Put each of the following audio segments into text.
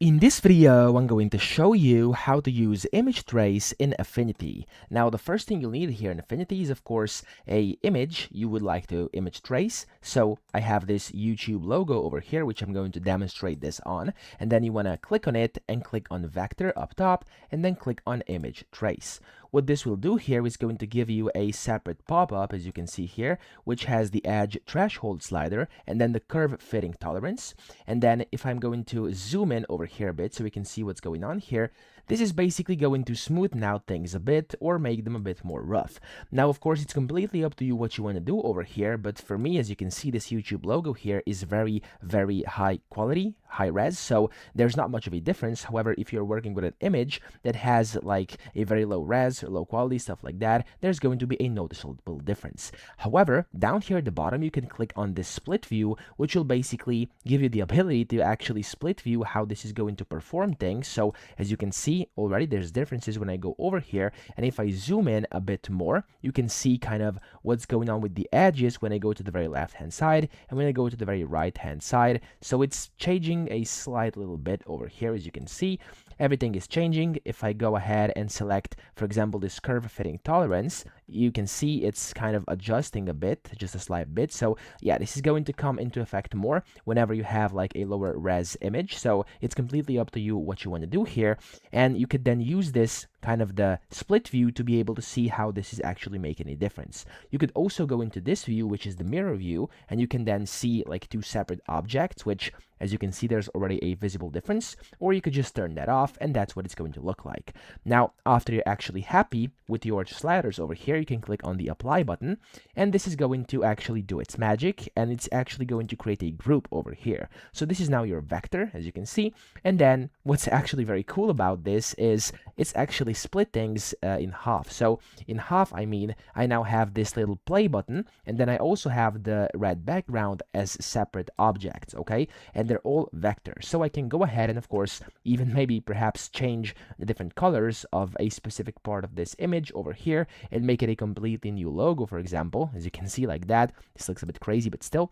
In this video, I'm going to show you how to use image trace in Affinity. Now, the first thing you'll need here in Affinity is, of course, a image you would like to image trace. So I have this YouTube logo over here, which I'm going to demonstrate this on. And then you want to click on it and click on Vector up top, and then click on Image Trace. What this will do here is going to give you a separate pop-up, as you can see here, which has the edge threshold slider and then the curve fitting tolerance. And then if I'm going to zoom in over here a bit so we can see what's going on here, this is basically going to smoothen out things a bit or make them a bit more rough. Now, of course, it's completely up to you what you want to do over here, but for me, as you can see, this YouTube logo here is very, very high quality, high res, so there's not much of a difference. However, if you're working with an image that has like a very low res or low quality, stuff like that, there's going to be a noticeable difference. However, down here at the bottom, you can click on this split view, which will basically give you the ability to actually split view how this is going to perform things. So as you can see already, there's differences when I go over here, and if I zoom in a bit more, you can see kind of what's going on with the edges when I go to the very left hand side and when I go to the very right hand side. So it's changing a slight little bit over here. As you can see, everything is changing. If I go ahead and select, for example, this curve fitting tolerance, you can see it's kind of adjusting a bit, just a slight bit. So yeah, this is going to come into effect more whenever you have like a lower res image. So it's completely up to you what you want to do here. And you could then use this kind of the split view to be able to see how this is actually making a difference. You could also go into this view, which is the mirror view, and you can then see like two separate objects, which as you can see, there's already a visible difference, or you could just turn that off and that's what it's going to look like. Now, after you're actually happy with your sliders over here, you can click on the apply button, and this is going to actually do its magic, and it's actually going to create a group over here. So this is now your vector, as you can see, and then what's actually very cool about this is it's actually split things in half. So in half, I mean, I now have this little play button, and then I also have the red background as separate objects, okay? And they're all vectors. So I can go ahead and, of course, even maybe perhaps change the different colors of a specific part of this image over here and make it a completely new logo, for example. As you can see, like that. This looks a bit crazy, but still.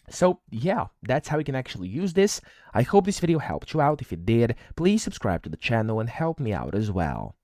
So yeah, that's how you can actually use this. I hope this video helped you out. If it did, please subscribe to the channel and help me out as well.